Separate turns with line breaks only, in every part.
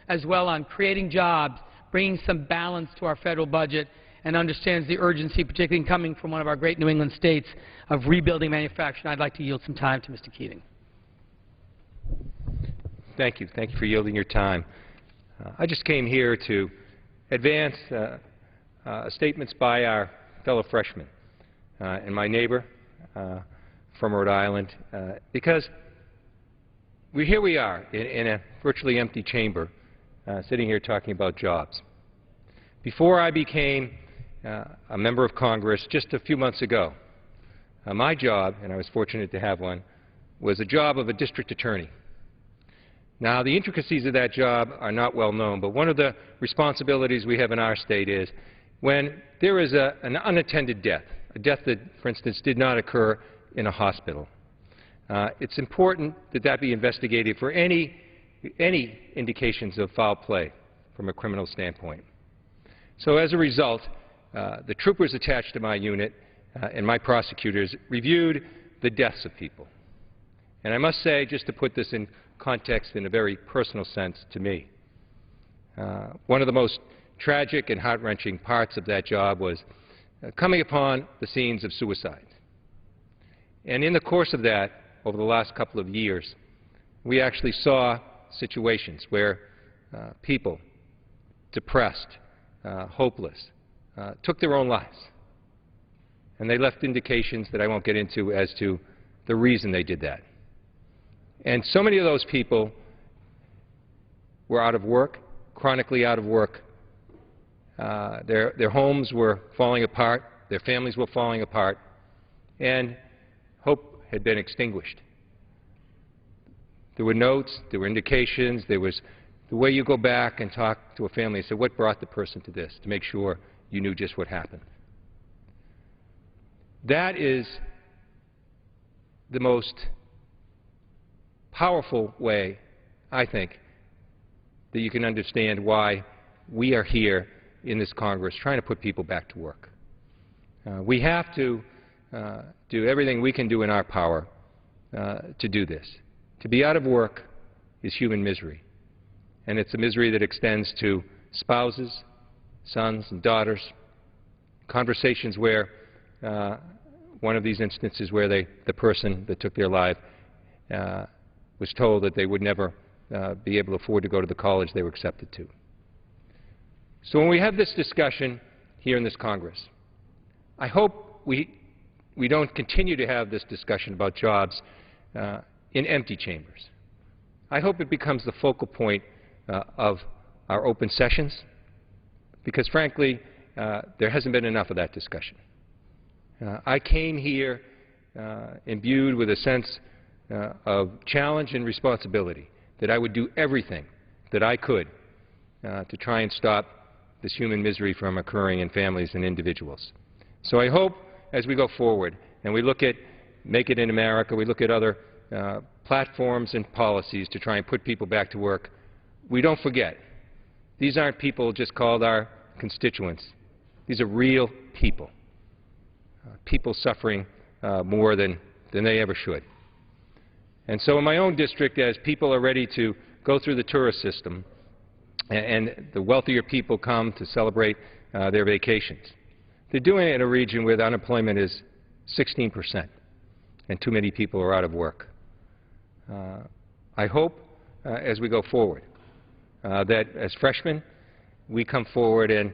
as well on creating jobs, bringing some balance to our federal budget, and understands the urgency, particularly coming from one of our great New England states, of rebuilding manufacturing. I'd like to yield some time to Mr. Keating.
Thank you. Thank you for yielding your time. I just came here to advance statements by our fellow freshman and my neighbor from Rhode Island, because here we are in a virtually empty chamber sitting here talking about jobs. Before I became a member of Congress just a few months ago, my job, and I was fortunate to have one, was a job of a district attorney. Now, the intricacies of that job are not well known, but one of the responsibilities we have in our state is when there is an unattended death, a death that, for instance, did not occur in a hospital, it's important that that be investigated for any indications of foul play from a criminal standpoint. So as a result, the troopers attached to my unit and my prosecutors reviewed the deaths of people. And I must say, just to put this in context in a very personal sense to me, one of the most tragic and heart-wrenching parts of that job was coming upon the scenes of suicide. And in the course of that, over the last couple of years, we actually saw situations where people, depressed, hopeless, took their own lives. And they left indications that I won't get into as to the reason they did that. And so many of those people were out of work, chronically out of work. Their homes were falling apart, their families were falling apart, and hope had been extinguished. There were notes, there were indications, there was the way you go back and talk to a family and say, what brought the person to this, to make sure you knew just what happened. That is the most powerful way, I think, that you can understand why we are here in this Congress trying to put people back to work. We have to do everything we can do in our power to do this. To be out of work is human misery, and it's a misery that extends to spouses, sons and daughters, conversations where one of these instances where the person that took their life was told that they would never be able to afford to go to the college they were accepted to. So when we have this discussion here in this Congress, I hope we don't continue to have this discussion about jobs in empty chambers. I hope it becomes the focal point of our open sessions, because frankly, there hasn't been enough of that discussion. I came here imbued with a sense of challenge and responsibility, that I would do everything that I could to try and stop this human misery from occurring in families and individuals. So I hope as we go forward and we look at Make It in America, we look at other platforms and policies to try and put people back to work, we don't forget, these aren't people just called our constituents. These are real people, people suffering more than they ever should. And so in my own district, as people are ready to go through the tourist system and the wealthier people come to celebrate their vacations, they're doing it in a region where the unemployment is 16% and too many people are out of work. I hope as we go forward that as freshmen we come forward and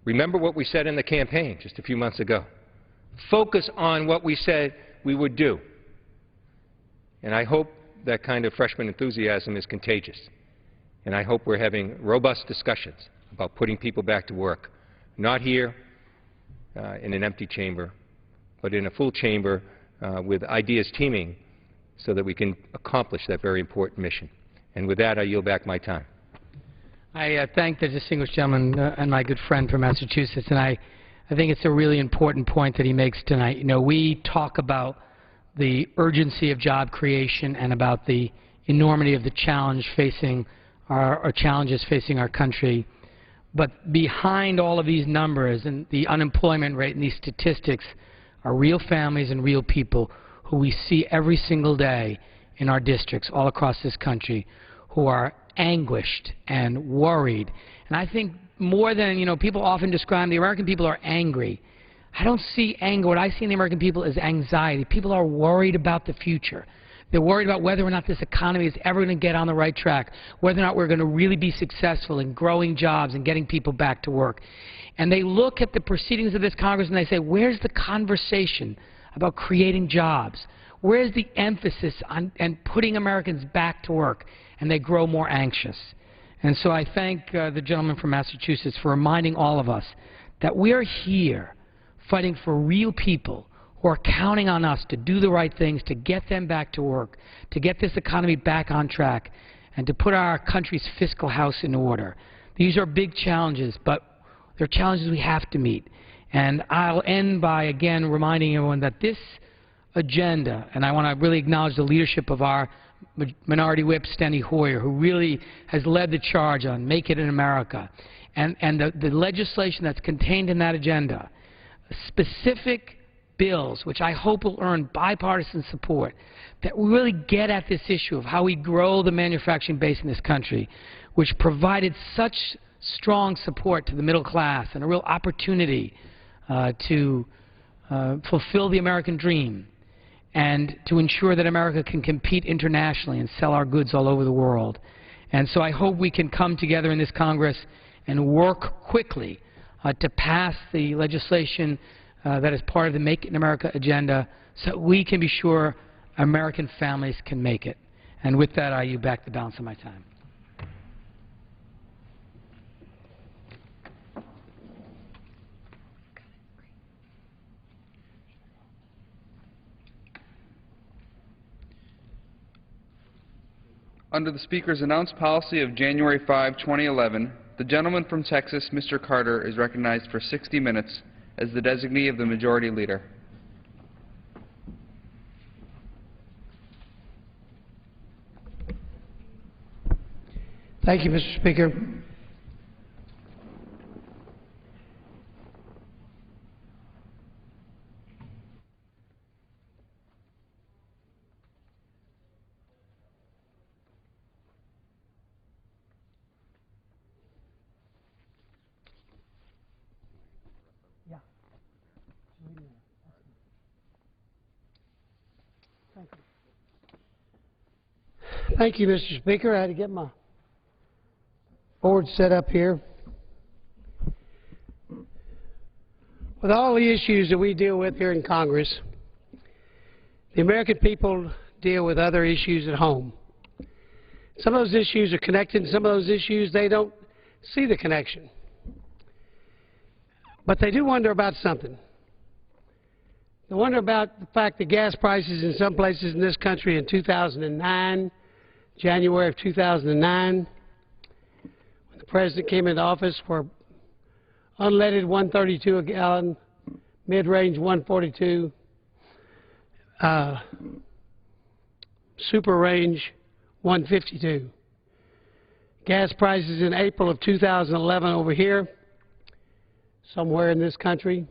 remember what we said in the campaign just a few months ago. Focus on what we said we would do. And I hope that kind of freshman enthusiasm is contagious. And I hope we're having robust discussions about putting people back to work, not here in an empty chamber, but in a full chamber with ideas teaming so that we can accomplish that very important mission. And with that, I yield back my time.
I thank the distinguished gentleman and my good friend from Massachusetts, and I think it's a really important point that he makes tonight. You know, we talk about the urgency of job creation and about the enormity of the challenge facing our challenges facing our country. But behind all of these numbers and the unemployment rate and these statistics are real families and real people who we see every single day in our districts all across this country who are anguished and worried. And I think more than, people often describe the American people are angry. I don't see anger. What I see in the American people is anxiety. People are worried about the future. They're worried about whether or not this economy is ever going to get on the right track, whether or not we're going to really be successful in growing jobs and getting people back to work. And they look at the proceedings of this Congress and they say, where's the conversation about creating jobs? Where's the emphasis on putting Americans back to work? And they grow more anxious. And so I thank the gentleman from Massachusetts for reminding all of us that we are here fighting for real people who are counting on us to do the right things, to get them back to work, to get this economy back on track, and to put our country's fiscal house in order. These are big challenges, but they're challenges we have to meet. And I'll end by, again, reminding everyone that this agenda, and I want to really acknowledge the leadership of our Minority Whip, Steny Hoyer, who really has led the charge on Make It in America, and the legislation that's contained in that agenda, specific bills, which I hope will earn bipartisan support, that really get at this issue of how we grow the manufacturing base in this country, which provided such strong support to the middle class and a real opportunity to fulfill the American dream and to ensure that America can compete internationally and sell our goods all over the world. And so I hope we can come together in this Congress and work quickly to pass the legislation that is part of the Make It in America agenda so that we can be sure American families can make it. And with that, I yield back the balance of my time.
Under the Speaker's announced policy of January 5, 2011, the gentleman from Texas, Mr. Carter, is recognized for 60 minutes as the designee of the Majority Leader.
Thank you, Mr. Speaker. Thank you, Mr. Speaker. I had to get my board set up here. With all the issues that we deal with here in Congress, the American people deal with other issues at home. Some of those issues are connected, and some of those issues they don't see the connection. But they do wonder about something. They wonder about the fact that gas prices in some places in this country in 2009, January of 2009, when the President came into office, were unleaded 132 a gallon, mid-range 142, super range 152. Gas prices in April of 2011 over here, somewhere in this country,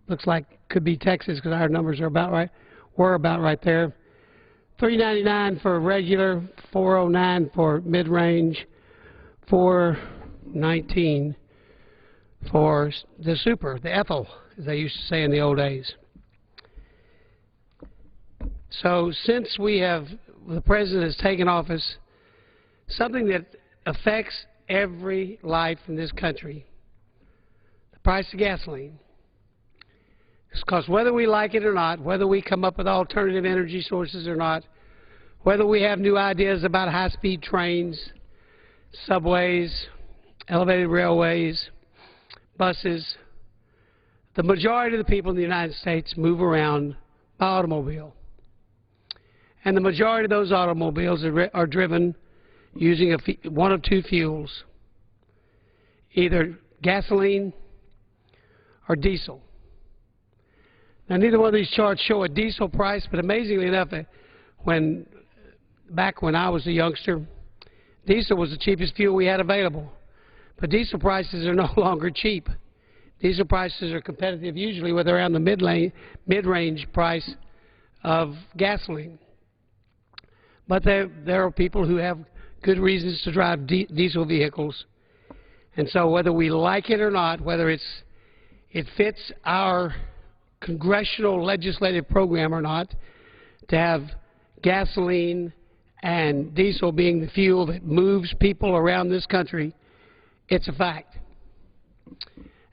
looks like could be Texas because our numbers are about right, were about right there. $3.99 for regular, $4.09 for mid-range, $4.19 for the super, the ethyl, as they used to say in the old days. So since the President has taken office, something that affects every life in this country, the price of gasoline. Because whether we like it or not, whether we come up with alternative energy sources or not, whether we have new ideas about high-speed trains, subways, elevated railways, buses, the majority of the people in the United States move around by automobile. And the majority of those automobiles are driven using one of two fuels, either gasoline or diesel. Now, neither one of these charts show a diesel price, but amazingly enough, back when I was a youngster, diesel was the cheapest fuel we had available. But diesel prices are no longer cheap. Diesel prices are competitive usually with around the mid-range price of gasoline. But there are people who have good reasons to drive diesel vehicles. And so whether we like it or not, whether it fits our congressional legislative program or not, to have gasoline and diesel being the fuel that moves people around this country, it's a fact.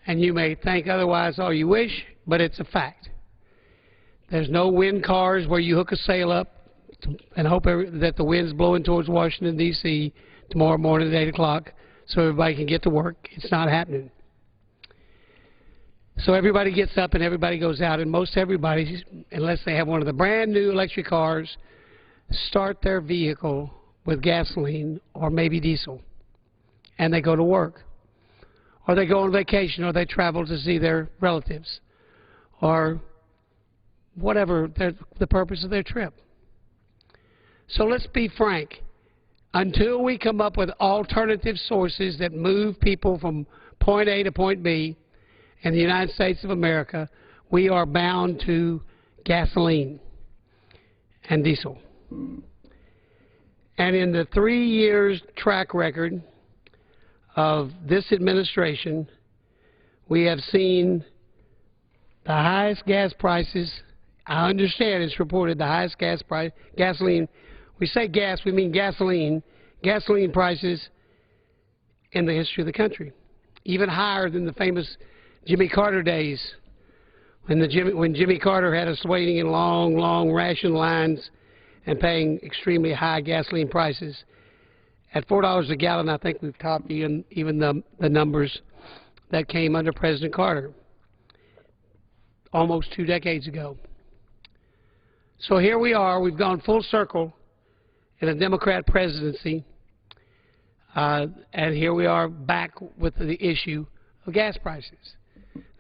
And you may think otherwise all you wish, but it's a fact. There's no wind cars where you hook a sail up and hope that the wind's blowing towards Washington, D.C. tomorrow morning at 8 o'clock so everybody can get to work. It's not happening. So everybody gets up and everybody goes out, and most everybody, unless they have one of the brand new electric cars, start their vehicle with gasoline or maybe diesel, and they go to work, or they go on vacation, or they travel to see their relatives, or whatever the purpose of their trip. So let's be frank. Until we come up with alternative sources that move people from point A to point B in the United States of America, we are bound to gasoline and diesel. And in the 3 years track record of this administration, we have seen the highest gas prices. I understand it's reported the highest gasoline. We say gas, we mean gasoline prices in the history of the country, even higher than the famous Jimmy Carter days, when Jimmy Carter had us waiting in long ration lines and paying extremely high gasoline prices. At $4 a gallon, I think we've topped even the numbers that came under President Carter almost 2 decades ago. So here we are. We've gone full circle in a Democrat presidency, and here we are back with the issue of gas prices.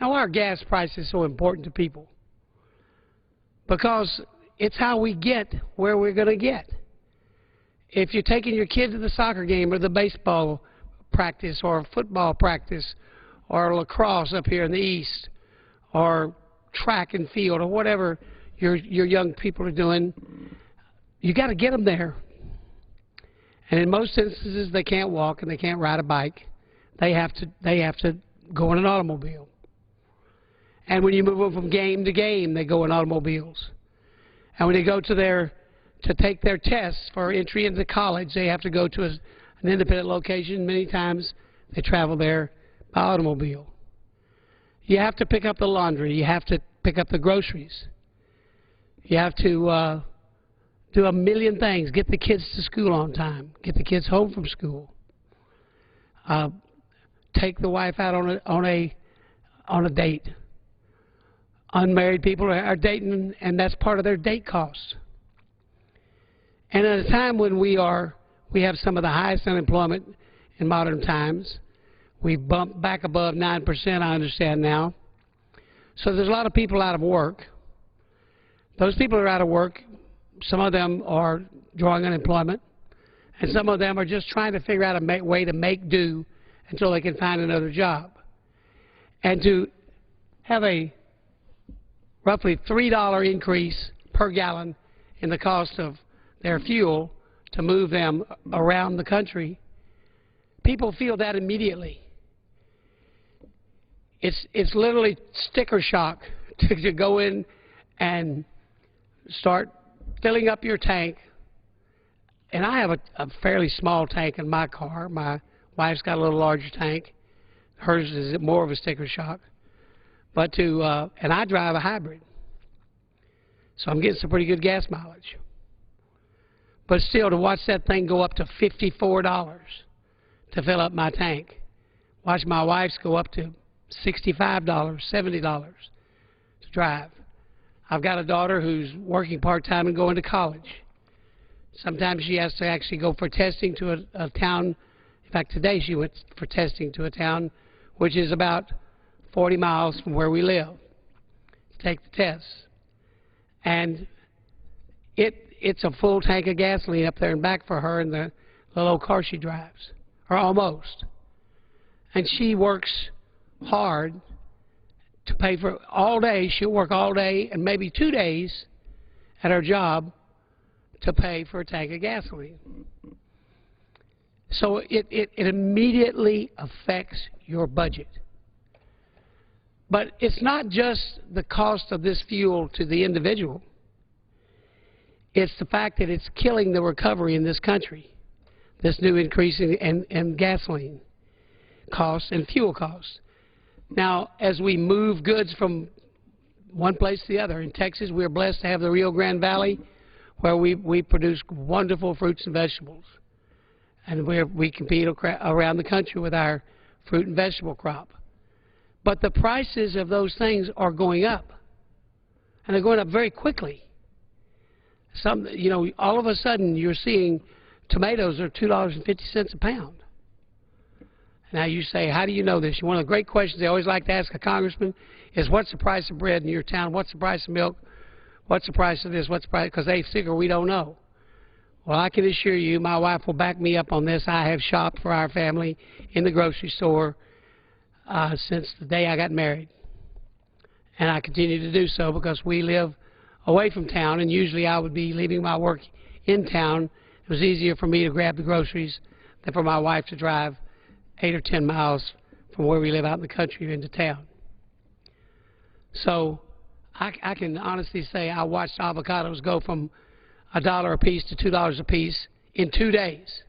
Now, why are gas prices so important to people? Because it's how we get where we're going to get. If you're taking your kid to the soccer game or the baseball practice or football practice or lacrosse up here in the East or track and field or whatever your young people are doing, you got to get them there. And in most instances, they can't walk and they can't ride a bike. They have to go in an automobile. And when you move them from game to game, they go in automobiles. And when they go to take their tests for entry into college, they have to go to an independent location. Many times they travel there by automobile. You have to pick up the laundry. You have to pick up the groceries. You have to do a million things. Get the kids to school on time. Get the kids home from school. Take the wife out on a date. Unmarried people are dating, and that's part of their date costs. And at a time when we have some of the highest unemployment in modern times, we've bumped back above 9%, I understand now. So there's a lot of people out of work. Those people who are out of work, some of them are drawing unemployment, and some of them are just trying to figure out a way to make do until they can find another job. And to have a roughly $3 increase per gallon in the cost of their fuel to move them around the country, people feel that immediately. It's literally sticker shock to go in and start filling up your tank. And I have a fairly small tank in my car. My wife's got a little larger tank. Hers is more of a sticker shock. But and I drive a hybrid, so I'm getting some pretty good gas mileage. But still, to watch that thing go up to $54 to fill up my tank, watch my wife's go up to $65, $70 to drive. I've got a daughter who's working part-time and going to college. Sometimes she has to actually go for testing to a town. In fact, today she went for testing to a town which is about 40 miles from where we live to take the tests. And it's a full tank of gasoline up there and back for her in the little old car she drives, or almost. And she works hard to pay for all day. She'll work all day and maybe 2 days at her job to pay for a tank of gasoline. So it immediately affects your budget. But it's not just the cost of this fuel to the individual. It's the fact that it's killing the recovery in this country, this new increase in gasoline costs and fuel costs. Now, as we move goods from one place to the other, in Texas, we're blessed to have the Rio Grande Valley, where we produce wonderful fruits and vegetables. And we compete around the country with our fruit and vegetable crop. But the prices of those things are going up, and they're going up very quickly. All of a sudden you're seeing tomatoes are $2.50 a pound. Now you say, how do you know this? One of the great questions they always like to ask a congressman is, what's the price of bread in your town? What's the price of milk? What's the price of this? What's the price? Because they figure we don't know. Well, I can assure you, my wife will back me up on this. I have shopped for our family in the grocery store since the day I got married. And I continue to do so because we live away from town, and usually I would be leaving my work in town. It was easier for me to grab the groceries than for my wife to drive 8 or 10 miles from where we live out in the country into town. So I can honestly say I watched avocados go from $1 a piece to $2 a piece in 2 days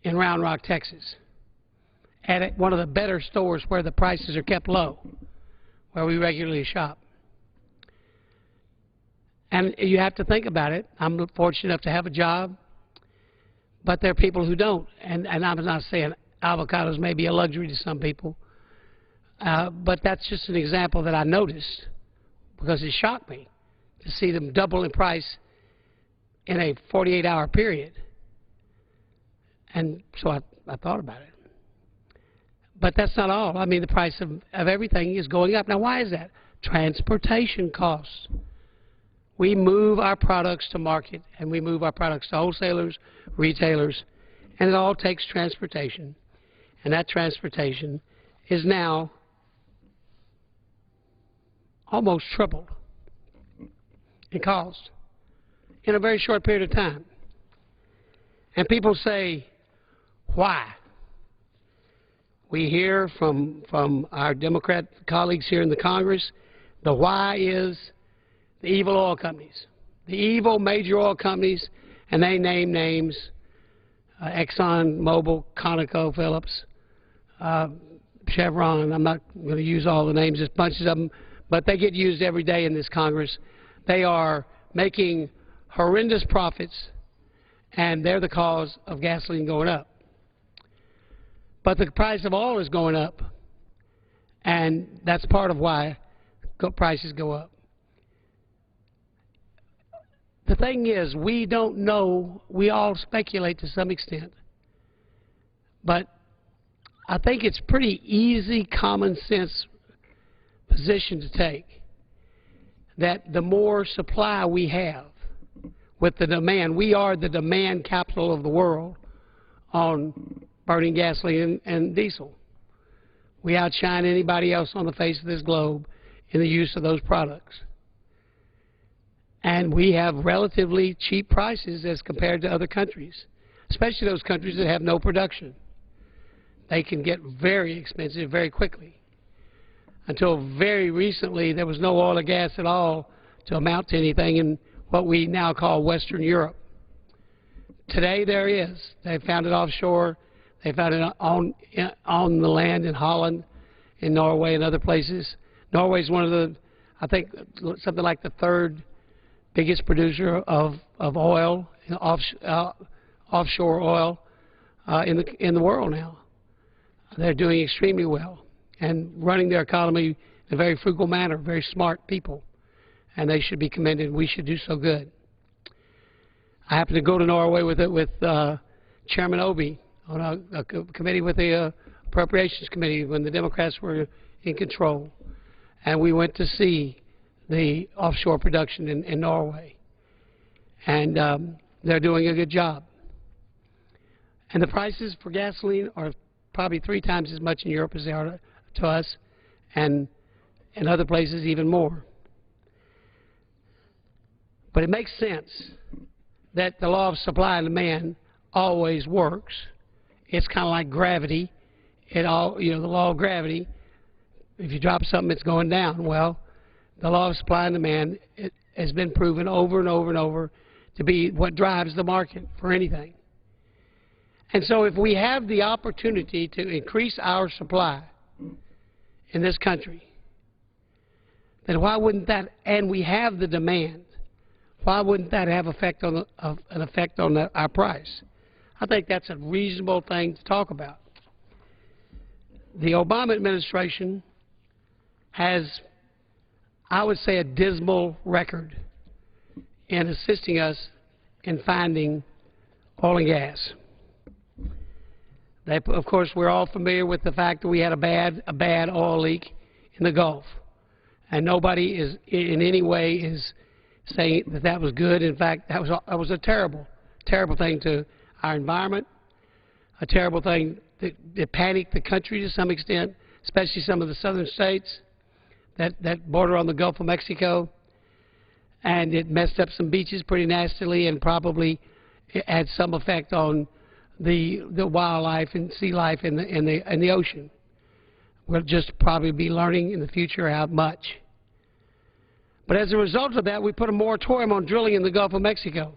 in Round Rock, Texas, at one of the better stores where the prices are kept low, where we regularly shop. And you have to think about it. I'm fortunate enough to have a job, but there are people who don't. And I'm not saying avocados may be a luxury to some people, but that's just an example that I noticed because it shocked me to see them double in price in a 48-hour period. And so I thought about it. But that's not all. I mean, the price of everything is going up. Now, why is that? Transportation costs. We move our products to market, and we move our products to wholesalers, retailers, and it all takes transportation. And that transportation is now almost tripled in cost in a very short period of time. And people say, why? We hear from our Democrat colleagues here in the Congress, the why is the evil oil companies, the evil major oil companies, and they name names, Exxon, Mobil, Conoco, Phillips, Chevron. I'm not going to use all the names, just bunches of them, but they get used every day in this Congress. They are making horrendous profits, and they're the cause of gasoline going up. But the price of oil is going up, and that's part of why prices go up. The thing is, we don't know. We all speculate to some extent. But I think it's pretty easy, common sense position to take that the more supply we have with the demand, we are the demand capital of the world on burning gasoline and diesel. We outshine anybody else on the face of this globe in the use of those products. And we have relatively cheap prices as compared to other countries, especially those countries that have no production. They can get very expensive very quickly. Until very recently, there was no oil or gas at all to amount to anything in what we now call Western Europe. Today there is. They found it offshore. They found it on the land in Holland, in Norway, and other places. Norway is one of the, I think, something like the third biggest producer of oil, offshore oil, in the world now. They're doing extremely well and running their economy in a very frugal manner, very smart people, and they should be commended. We should do so good. I happened to go to Norway with Chairman Obi on a committee with the Appropriations Committee when the Democrats were in control, and we went to see the offshore production in Norway, and they're doing a good job. And the prices for gasoline are probably 3 times as much in Europe as they are to us, and in other places even more. But it makes sense that the law of supply and demand always works, it's kind of like gravity. The law of gravity. If you drop something, it's going down. Well, the law of supply and demand has been proven over and over and over to be what drives the market for anything. And so if we have the opportunity to increase our supply in this country, then why wouldn't that, and we have the demand, why wouldn't that have an effect on our price? I think that's a reasonable thing to talk about. The Obama administration has, I would say, a dismal record in assisting us in finding oil and gas. Of course, we're all familiar with the fact that we had a bad oil leak in the Gulf, and nobody is in any way is saying that that was good. In fact, that was a terrible thing to our environment, a terrible thing that panicked the country to some extent, especially some of the southern states that border on the Gulf of Mexico, and it messed up some beaches pretty nastily, and probably it had some effect on the wildlife and sea life in the ocean. We'll just probably be learning in the future how much. But as a result of that, we put a moratorium on drilling in the Gulf of Mexico.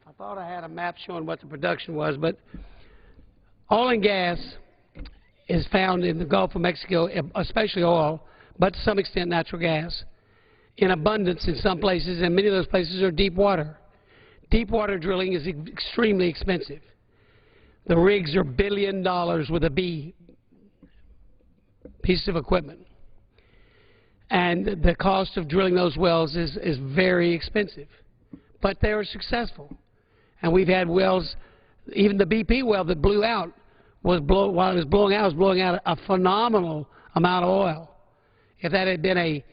I thought I had a map showing what the production was, but oil and gas is found in the Gulf of Mexico, especially oil, but to some extent natural gas, in abundance in some places, and many of those places are deep water. Deep water drilling is extremely expensive. The rigs are $1 billion with a B, pieces of equipment. And the cost of drilling those wells is very expensive. But they are successful. And we've had wells, even the BP well that blew out, while it was blowing out a phenomenal amount of oil. If that had been a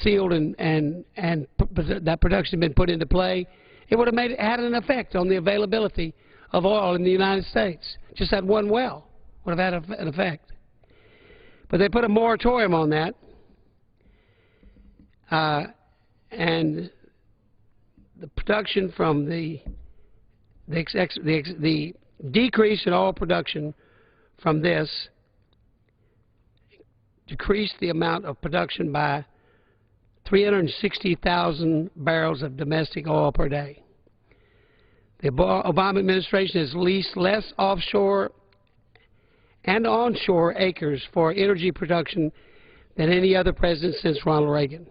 sealed and that production had been put into play, it would have had an effect on the availability of oil in the United States. Just that one well would have had an effect. But they put a moratorium on that, and the production from the decrease in oil production from this decreased the amount of production by 360,000 barrels of domestic oil per day. The Obama administration has leased less offshore and onshore acres for energy production than any other president since Ronald Reagan.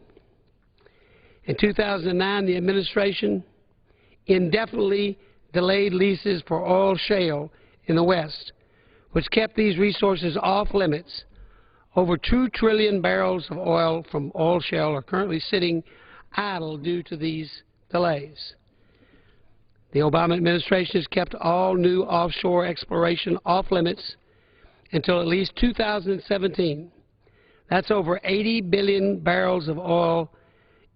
In 2009, the administration indefinitely delayed leases for oil shale in the West, which kept these resources off limits. Over 2 trillion barrels of oil from oil shale are currently sitting idle due to these delays. The Obama administration has kept all new offshore exploration off limits until at least 2017. That's over 80 billion barrels of oil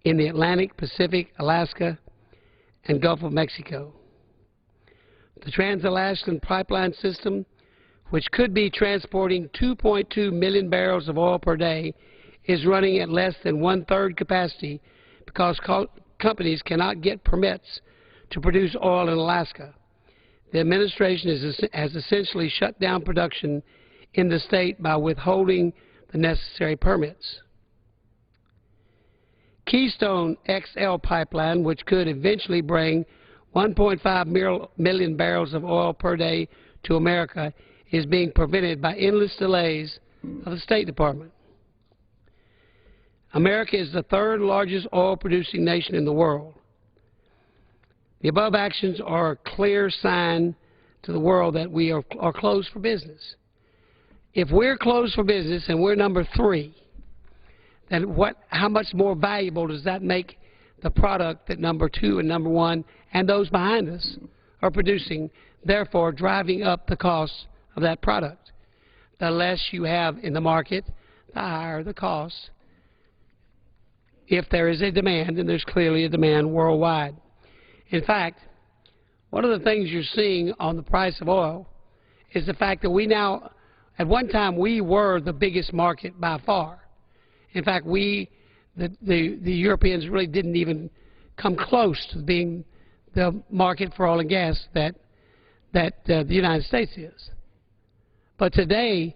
in the Atlantic, Pacific, Alaska, and Gulf of Mexico. The Trans-Alaskan Pipeline System, which could be transporting 2.2 million barrels of oil per day, is running at less than one-third capacity because companies cannot get permits to produce oil in Alaska. The administration has essentially shut down production in the state by withholding the necessary permits. Keystone XL Pipeline, which could eventually bring 1.5 million barrels of oil per day to America, is being prevented by endless delays of the State Department. America is the third largest oil-producing nation in the world. The above actions are a clear sign to the world that we are closed for business. If we're closed for business and we're number 3, then how much more valuable does that make the product that number 2 and number 1 and those behind us are producing, therefore driving up the cost of that product? The less you have in the market, the higher the cost. If there is a demand, and there's clearly a demand worldwide. In fact, one of the things you're seeing on the price of oil is the fact that we now, at one time we were the biggest market by far. In fact, the Europeans really didn't even come close to being the market for oil and gas that the United States is. But today,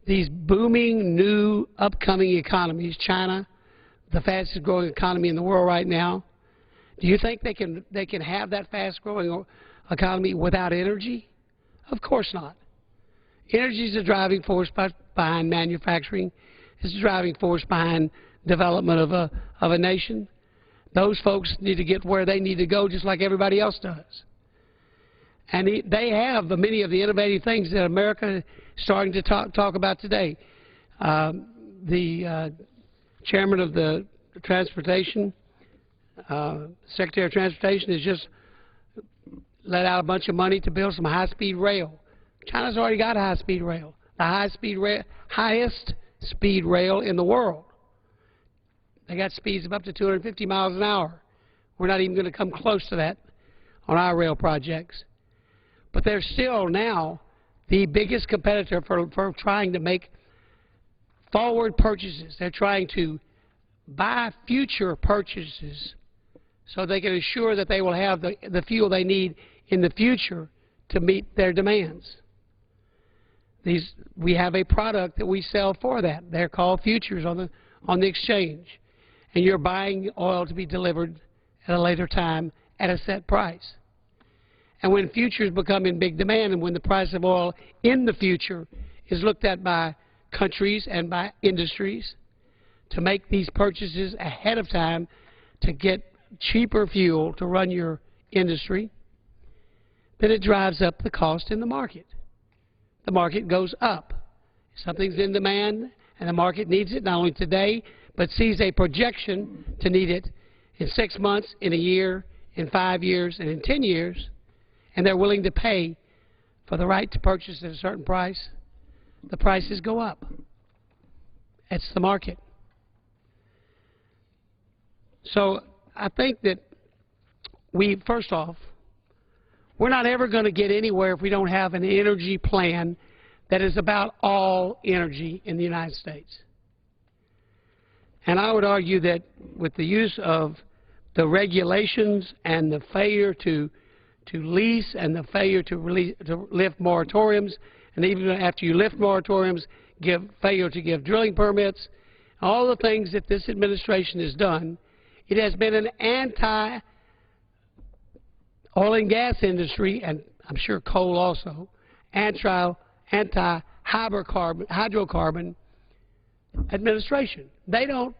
these booming, new, upcoming economies, China, the fastest growing economy in the world right now, do you think they can have that fast growing economy without energy? Of course not. Energy is the driving force behind manufacturing. It's the driving force behind development of a nation. Those folks need to get where they need to go just like everybody else does. And they have many of the innovative things that America is starting to talk about today. The chairman of the Transportation, Secretary of Transportation, has just let out a bunch of money to build some high-speed rail. China's already got high-speed rail, the highest speed rail in the world. They got speeds of up to 250 miles an hour. We're not even going to come close to that on our rail projects. But they're still now the biggest competitor for trying to make forward purchases. They're trying to buy future purchases so they can assure that they will have the fuel they need in the future to meet their demands. We have a product that we sell for that. They're called futures on the exchange. And you're buying oil to be delivered at a later time at a set price. And when futures become in big demand and when the price of oil in the future is looked at by countries and by industries to make these purchases ahead of time to get cheaper fuel to run your industry, then it drives up the cost in the market. The market goes up. Something's in demand and the market needs it not only today but sees a projection to need it in 6 months, in a year, in 5 years, and in 10 years, and they're willing to pay for the right to purchase at a certain price, the prices go up. It's the market. So I think that first off, we're not ever going to get anywhere if we don't have an energy plan that is about all energy in the United States. And I would argue that with the use of the regulations and the failure to lease and the failure to lift moratoriums, and even after you lift moratoriums, failure to give drilling permits, all the things that this administration has done, it has been an anti-oil and gas industry, and I'm sure coal also, anti-hydrocarbon administration. They don't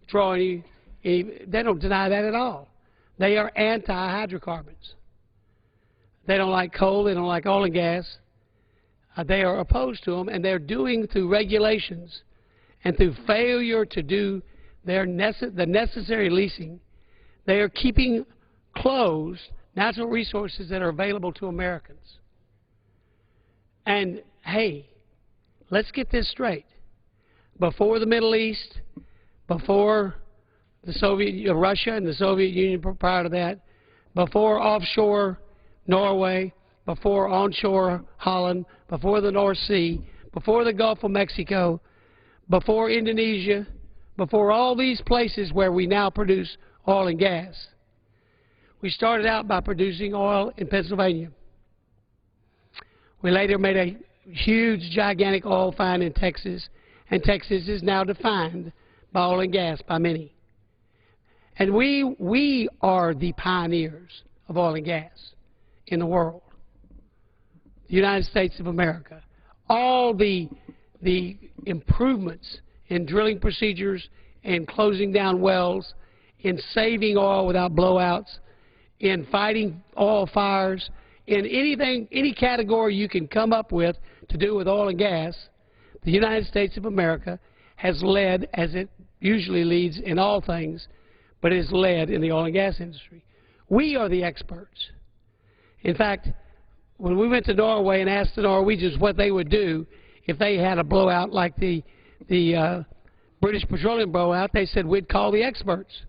draw they don't deny that at all. They are anti-hydrocarbons. They don't like coal, they don't like oil and gas. They are opposed to them, and they're doing through regulations and through failure to do the necessary leasing, they are keeping closed natural resources that are available to Americans. And hey, let's get this straight. Before the Middle East, before Russia and the Soviet Union prior to that, before offshore Norway, before onshore Holland, before the North Sea, before the Gulf of Mexico, before Indonesia, before all these places where we now produce oil and gas, we started out by producing oil in Pennsylvania. We later made a huge, gigantic oil find in Texas, and Texas is now defined by oil and gas by many. And we are the pioneers of oil and gas in the world. The United States of America. All the improvements in drilling procedures, in closing down wells, in saving oil without blowouts, in fighting oil fires, in any category you can come up with to do with oil and gas, the United States of America has led, as it usually leads in all things, but it has led in the oil and gas industry. We are the experts. In fact, when we went to Norway and asked the Norwegians what they would do if they had a blowout like the British Petroleum blowout, they said we'd call the experts,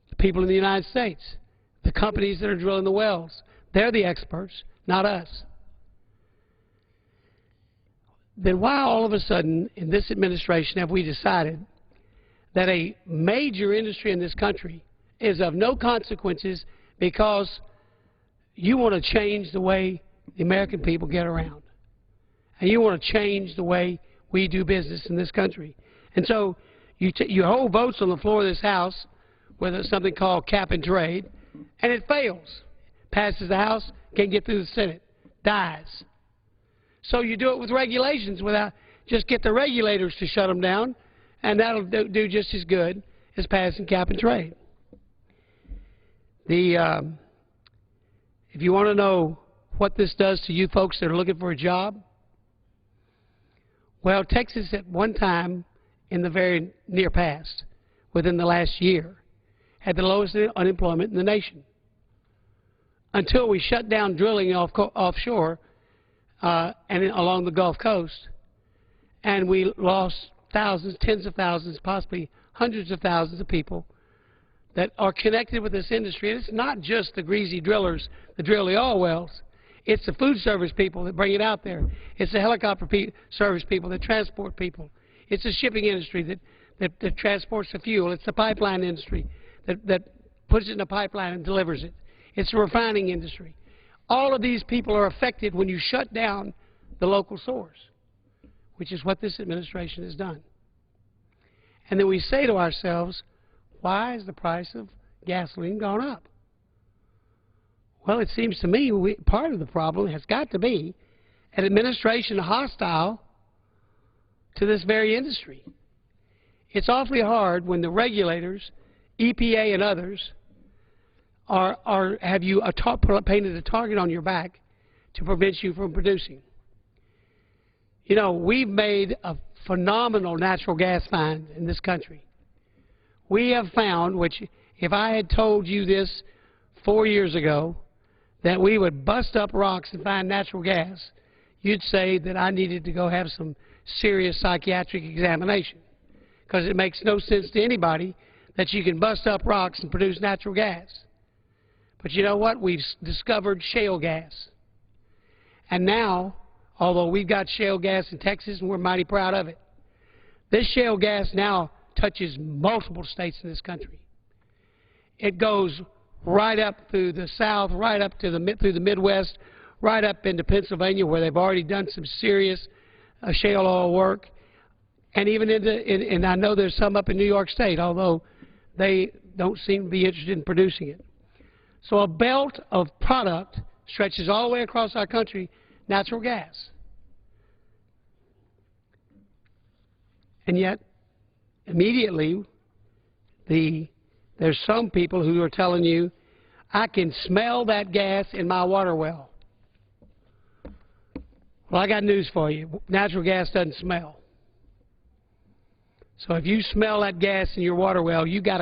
the people in the United States, the companies that are drilling the wells. They're the experts, not us. then why all of a sudden in this administration have we decided that a major industry in this country is of no consequences because you want to change the way the American people get around, and you want to change the way we do business in this country? And so you hold votes on the floor of this House with something called cap and trade, and it fails. Passes the House, can't get through the Senate, dies. So you do it with regulations without, just get the regulators to shut them down, and that'll do just as good as passing cap and trade. If you want to know what this does to you folks that are looking for a job, well, Texas at one time in the very near past, within the last year, had the lowest unemployment in the nation, until we shut down drilling offshore and along the Gulf Coast, and we lost thousands, tens of thousands, possibly hundreds of thousands of people that are connected with this industry. And it's not just the greasy drillers that drill the oil wells. It's the food service people that bring it out there. It's the helicopter service people that transport people. It's the shipping industry that transports the fuel. It's the pipeline industry that puts it in a pipeline and delivers it. It's the refining industry. All of these people are affected when you shut down the local source, which is what this administration has done. And then we say to ourselves, why has the price of gasoline gone up? Well, it seems to me part of the problem has got to be an administration hostile to this very industry. It's awfully hard when the regulators, EPA and others, have you painted a target on your back to prevent you from producing. You know, we've made a phenomenal natural gas find in this country. We have found, which if I had told you this 4 years ago, that we would bust up rocks and find natural gas, you'd say that I needed to go have some serious psychiatric examination, because it makes no sense to anybody that you can bust up rocks and produce natural gas. But you know what? We've discovered shale gas. And now, although we've got shale gas in Texas and we're mighty proud of it, this shale gas now touches multiple states in this country. It goes right up through the South, right up to through the Midwest, right up into Pennsylvania, where they've already done some serious shale oil work, and even and I know there's some up in New York State, although they don't seem to be interested in producing it. So a belt of product stretches all the way across our country, natural gas. And yet, immediately, there's some people who are telling you, I can smell that gas in my water well. Well, I got news for you. Natural gas doesn't smell. So if you smell that gas in your water well, you got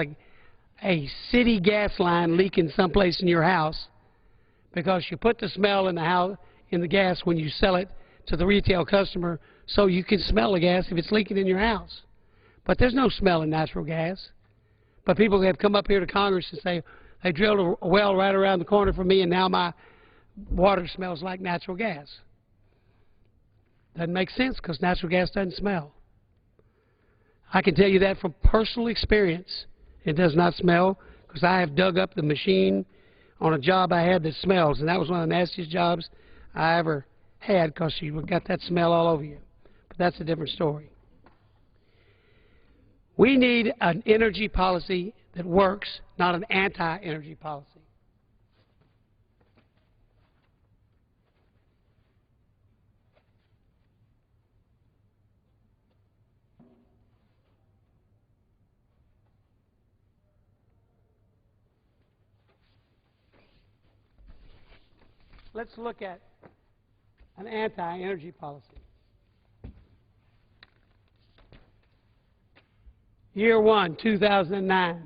a city gas line leaking someplace in your house, because you put the smell in the gas when you sell it to the retail customer, so you can smell the gas if it's leaking in your house. But there's no smell in natural gas. But people have come up here to Congress and say, they drilled a well right around the corner from me, and now my water smells like natural gas. Doesn't make sense, because natural gas doesn't smell. I can tell you that from personal experience. It does not smell, because I have dug up the machine on a job I had that smells, and that was one of the nastiest jobs I ever had, because you got that smell all over you. But that's a different story. We need an energy policy that works, not an anti-energy policy. Let's look at an anti-energy policy. Year 1, 2009.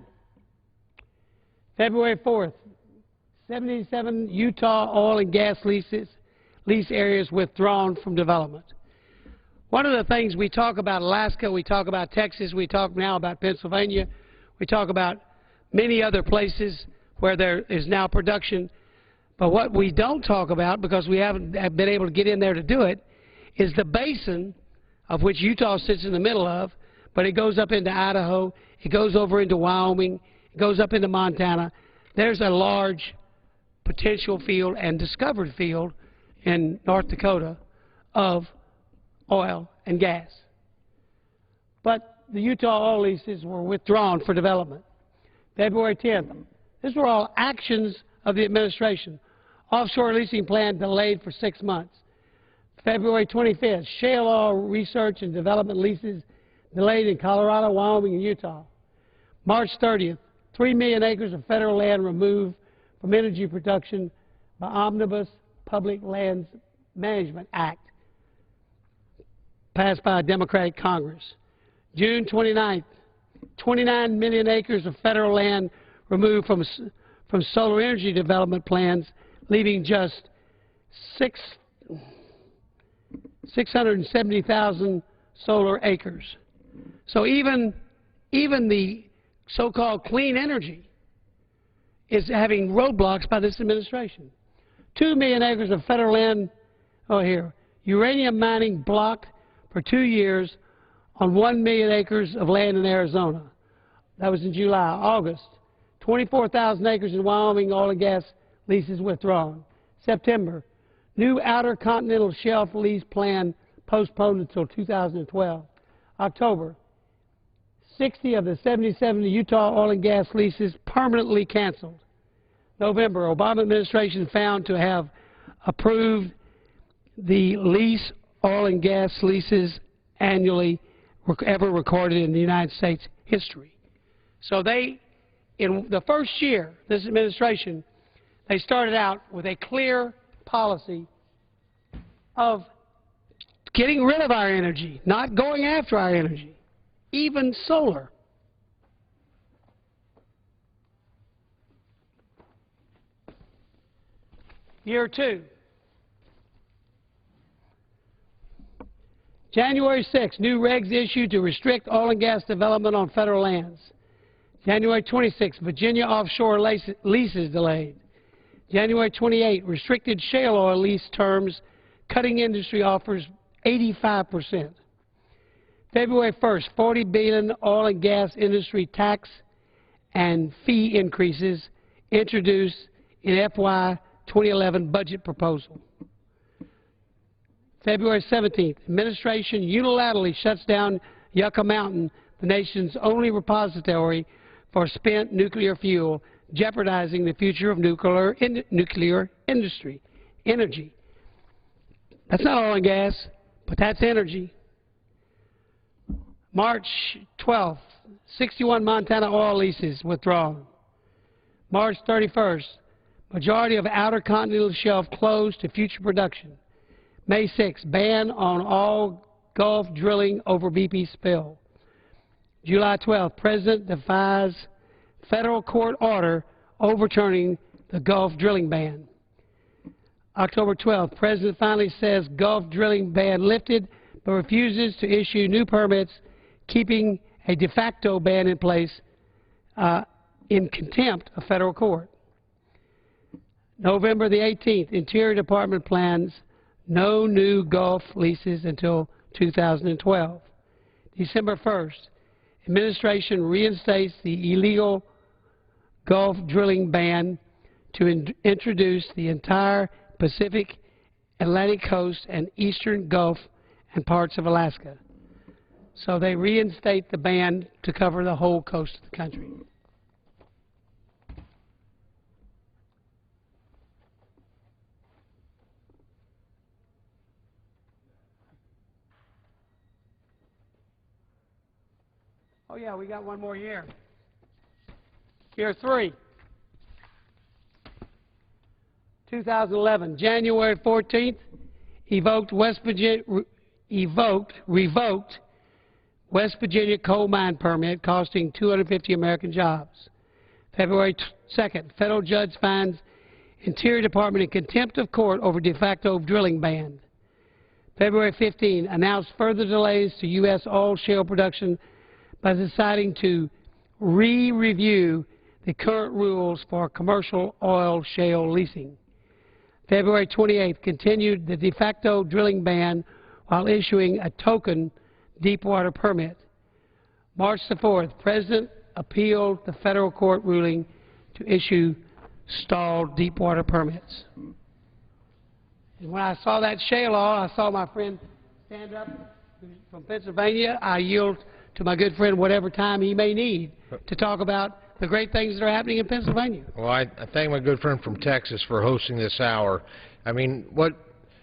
February 4th, 77 Utah oil and gas lease areas withdrawn from development. One of the things we talk about Alaska, we talk about Texas, we talk now about Pennsylvania, we talk about many other places where there is now production. But what we don't talk about, because we haven't been able to get in there to do it, is the basin of which Utah sits in the middle of, but it goes up into Idaho, it goes over into Wyoming, it goes up into Montana. There's a large potential field and discovered field in North Dakota of oil and gas. But the Utah oil leases were withdrawn for development. February 10th. These were all actions of the administration. Offshore leasing plan delayed for 6 months. February 25th, shale oil research and development leases delayed in Colorado, Wyoming, and Utah. March 30th, 3 million acres of federal land removed from energy production by Omnibus Public Lands Management Act, passed by a Democratic Congress. June 29th, 29 million acres of federal land removed from solar energy development plans, leaving just 670,000 solar acres. So even the so-called clean energy is having roadblocks by this administration. 2 million acres of federal land, uranium mining blocked for 2 years on 1 million acres of land in Arizona. That was in July. August, 24,000 acres in Wyoming oil and gas leases withdrawn. September, new Outer Continental Shelf lease plan postponed until 2012. October, 60 of the 77 Utah oil and gas leases permanently canceled. November, Obama administration found to have approved the least oil and gas leases annually ever recorded in the United States history. So they, in the first year, this administration, they started out with a clear policy of getting rid of our energy, not going after our energy, even solar. Year 2. January 6, new regs issued to restrict oil and gas development on federal lands. January 26, Virginia offshore leases delayed. January 28, restricted shale oil lease terms, cutting industry offers 85%. February 1st, 40 billion oil and gas industry tax and fee increases introduced in FY 2011 budget proposal. February 17th, administration unilaterally shuts down Yucca Mountain, the nation's only repository for spent nuclear fuel, jeopardizing the future of nuclear industry, energy. That's not oil and gas, but that's energy. March 12th, 61 Montana oil leases withdrawn. March 31st, majority of Outer Continental Shelf closed to future production. May 6th, ban on all Gulf drilling over BP spill. July 12th, President defies federal court order overturning the Gulf drilling ban. October 12th, President finally says Gulf drilling ban lifted, but refuses to issue new permits, keeping a de facto ban in place in contempt of federal court. November the 18th, Interior Department plans no new Gulf leases until 2012. December 1st, administration reinstates the illegal Gulf drilling ban to introduce the entire Pacific, Atlantic coast, and eastern Gulf and parts of Alaska. So they reinstate the ban to cover the whole coast of the country. Oh yeah, we got one more year. Year 3. 2011, January 14th, revoked West Virginia coal mine permit costing 250 American jobs. February 2nd, federal judge finds Interior Department in contempt of court over de facto drilling ban. February 15, announced further delays to U.S. oil shale production by deciding to re-review the current rules for commercial oil shale leasing. February 28th, continued the de facto drilling ban while issuing a token deepwater permit. March the 4th, President appealed the federal court ruling to issue stalled deepwater permits. And when I saw that shale oil, I saw my friend stand up from Pennsylvania. I yield to my good friend whatever time he may need to talk about the great things that are happening in Pennsylvania.
Well, I thank my good friend from Texas for hosting this hour. I mean,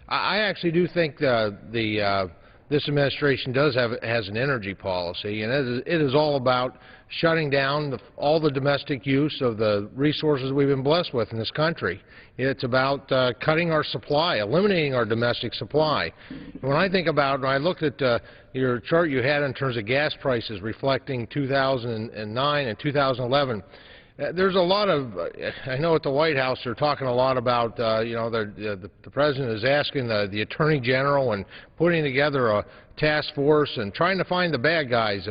I actually do think this administration has an energy policy, and it is all about shutting down all the domestic use of the resources we've been blessed with in this country. It's about cutting our supply, eliminating our domestic supply. And when I think about, when I looked at your chart you had in terms of gas prices reflecting 2009 and 2011, there's a lot of, I know at the White House they're talking a lot about, you know, the President is asking the Attorney General and putting together a task force and trying to find the bad guys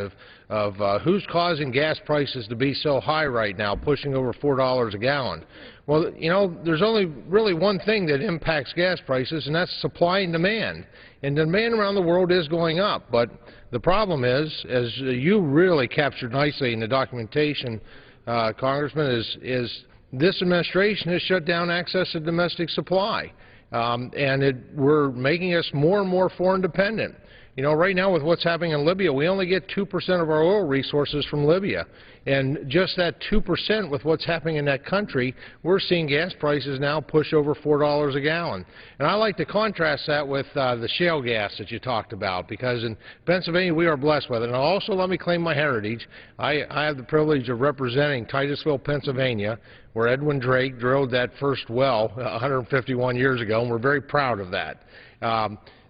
of who's causing gas prices to be so high right now, pushing over $4 a gallon. Well, you know, there's only really one thing that impacts gas prices, and that's supply and demand. And demand around the world is going up, but the problem is, as you really captured nicely in the documentation, Congressman, is this administration has shut down access to domestic supply, and we're making us more and more foreign dependent. You know, right now with what's happening in Libya, we only get 2% of our oil resources from Libya. And just that 2% with what's happening in that country, we're seeing gas prices now push over $4 a gallon. And I like to contrast that with the shale gas that you talked about, because in Pennsylvania we are blessed with it. And also, let me claim my heritage. I have the privilege of representing Titusville, Pennsylvania, where Edwin Drake drilled that first well 151 years ago, and we're very proud of that.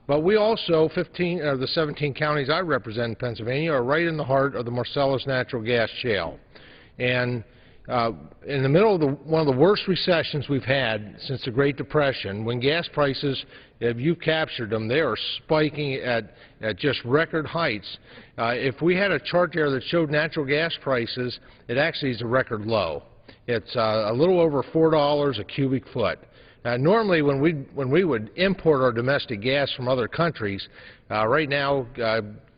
But we also, 15 of the 17 counties I represent in Pennsylvania, are right in the heart of the Marcellus natural gas shale. And in the middle of one of the worst recessions we've had since the Great Depression, when gas prices, if you've captured them, they are spiking at just record heights. If we had a chart there that showed natural gas prices, it actually is a record low. It's a little over $4 a cubic foot. Normally, when we would import our domestic gas from other countries, right now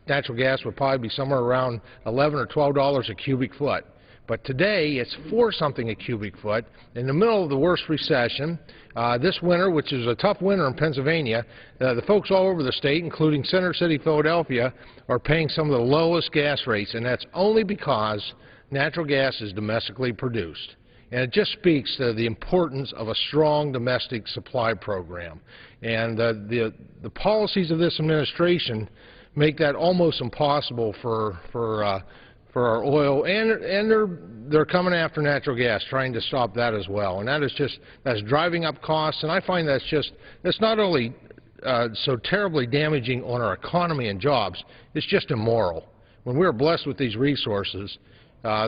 natural gas would probably be somewhere around $11 or $12 a cubic foot. But today, it's $4-something a cubic foot. In the middle of the worst recession, this winter, which is a tough winter in Pennsylvania, the folks all over the state, including Center City, Philadelphia, are paying some of the lowest gas rates, and that's only because natural gas is domestically produced. And it just speaks to the importance of a strong domestic supply program. And the policies of this administration make that almost impossible for our oil, and they're coming after natural gas, trying to stop that as well. And that's driving up costs. And I find that's not only so terribly damaging on our economy and jobs, it's just immoral. When we're blessed with these resources,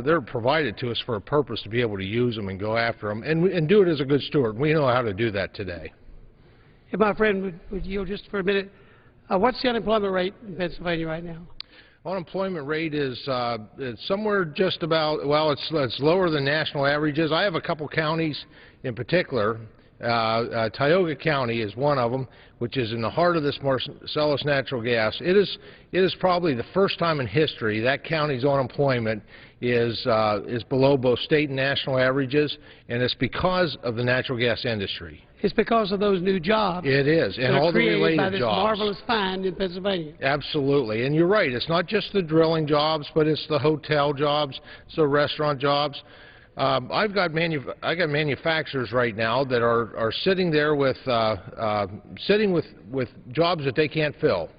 they're provided to us for a purpose to be able to use them and go after them and do it as a good steward. We know how to do that today.
If my friend would yield just for a minute, what's the unemployment rate in Pennsylvania right now?
Unemployment rate is it's somewhere just about, well, it's lower than national averages. I have a couple counties in particular. Tioga County is one of them, which is in the heart of this Marcellus natural gas. It is probably the first time in history that county's unemployment is below both state and national averages, and it's because of the natural gas industry.
It's because of those new jobs.
It is, and all the related
by this
jobs.
Marvelous find in Pennsylvania.
Absolutely, and you're right. It's not just the drilling jobs, but it's the hotel jobs, it's the restaurant jobs. I've got manufacturers right now that are sitting there with with jobs that they can't fill.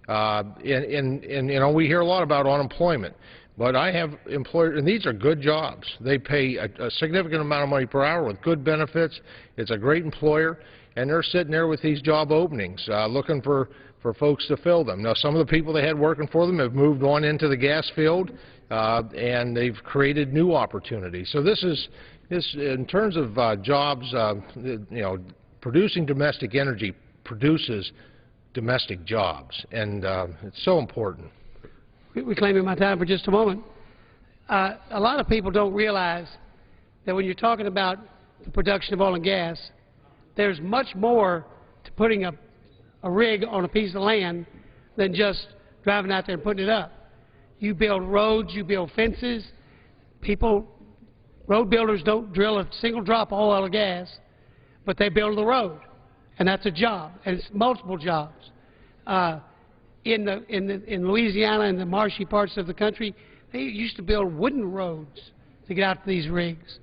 And you know, we hear a lot about unemployment, but I have employers, and these are good jobs. They pay a significant amount of money per hour with good benefits. It's a great employer, and they're sitting there with these job openings, looking for folks to fill them. Now, some of the people they had working for them have moved on into the gas field, and they've created new opportunities. So this in terms of jobs, you know, producing domestic energy produces domestic jobs, and it's so important.
We're claiming my time for just a moment. A lot of people don't realize that when you're talking about the production of oil and gas, there's much more to putting a rig on a piece of land than just driving out there and putting it up. You build roads, you build fences. Road builders don't drill a single drop of oil or gas, but they build the road, and that's a job, and it's multiple jobs. In Louisiana and the marshy parts of the country, they used to build wooden roads to get out to these rigs.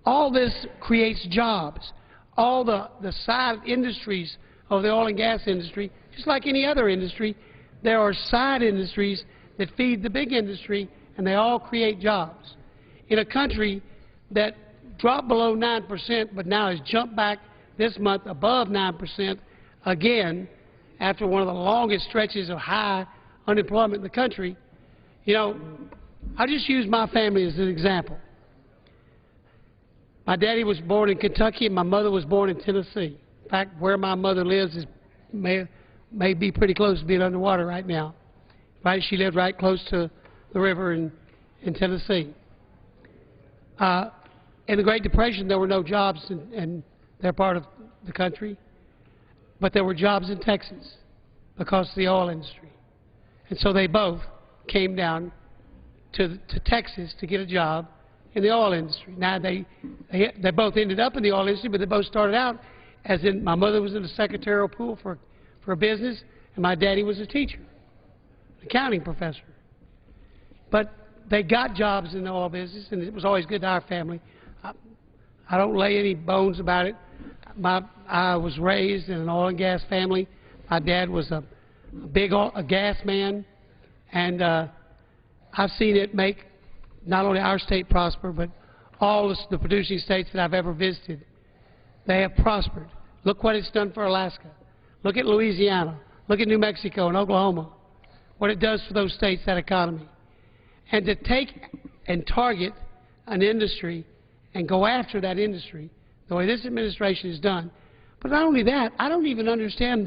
All this creates jobs. All the side industries of the oil and gas industry, just like any other industry, there are side industries that feed the big industry, and they all create jobs. In a country that dropped below 9%, but now has jumped back this month above 9% again, after one of the longest stretches of high unemployment in the country, you know, I'll just use my family as an example. My daddy was born in Kentucky, and my mother was born in Tennessee. In fact, where my mother lives may be pretty close to being underwater right now. Right, she lived right close to the river in Tennessee. In the Great Depression, there were no jobs in their part of the country, but there were jobs in Texas because of the oil industry. And so they both came down to Texas to get a job in the oil industry. Now, they both ended up in the oil industry, but they both started out as in, my mother was in the secretarial pool for a business, and my daddy was a teacher, an accounting professor. But they got jobs in the oil business, and it was always good to our family. I don't lay any bones about it. I was raised in an oil and gas family. My dad was a gas man, and I've seen it make not only our state prosper, but all the producing states that I've ever visited. They have prospered. Look what it's done for Alaska. Look at Louisiana. Look at New Mexico and Oklahoma, what it does for those states, that economy. And to take and target an industry and go after that industry the way this administration has done. But not only that, I don't even understand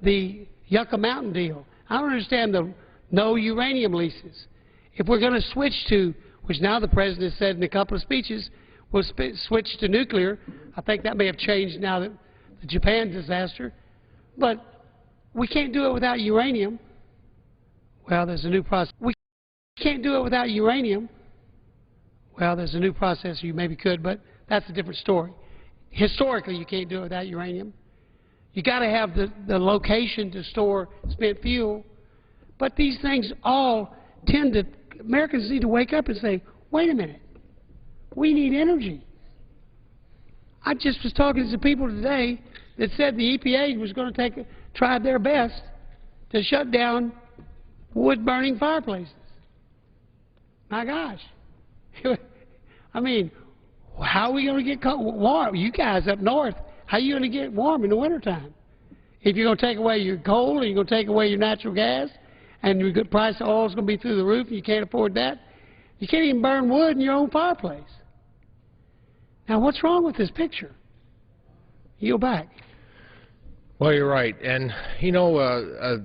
the Yucca Mountain deal. I don't understand the no uranium leases. If we're going to switch to, which now the President said in a couple of speeches, we'll switch to nuclear. I think that may have changed now that the Japan disaster. But we can't do it without uranium. Well, there's a new process. We can't do it without uranium. Well, there's a new process. You maybe could, but that's a different story. Historically, you can't do it without uranium. You got to have the location to store spent fuel. But these things all tend to, Americans need to wake up and say, wait a minute, we need energy. I just was talking to some people today that said the EPA was going to try their best to shut down wood-burning fireplaces. My gosh. I mean, how are we going to get warm? You guys up north, how are you going to get warm in the wintertime? If you're going to take away your coal, or you're going to take away your natural gas, and the price of oil is going to be through the roof, and you can't afford that, you can't even burn wood in your own fireplace. Now, what's wrong with this picture? Yield back.
Well, you're right. And, you know,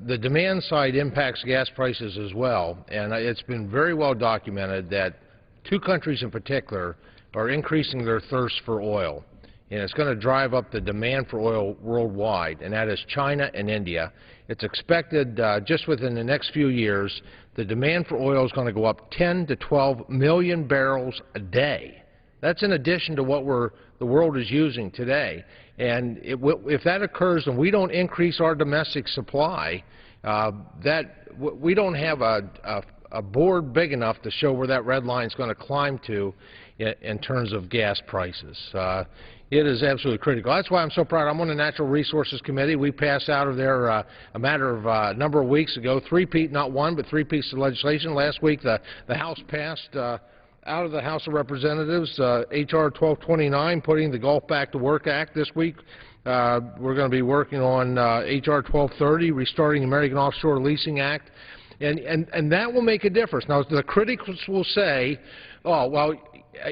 the demand side impacts gas prices as well. And it's been very well documented that two countries in particular are increasing their thirst for oil. And it's going to drive up the demand for oil worldwide, and that is China and India. It's expected just within the next few years, the demand for oil is going to go up 10 to 12 million barrels a day. That's in addition to what the world is using today. And if that occurs and we don't increase our domestic supply, we don't have a board big enough to show where that red line is going to climb to in terms of gas prices. It is absolutely critical. That's why I'm so proud. I'm on the Natural Resources Committee. We passed out of there a matter of a number of weeks ago, not one, but three pieces of legislation. Last week, the House passed out of the House of Representatives, H.R. 1229, putting the Gulf Back to Work Act. This week, we're going to be working on H.R. 1230, restarting the American Offshore Leasing Act. And that will make a difference. Now, the critics will say, oh, well,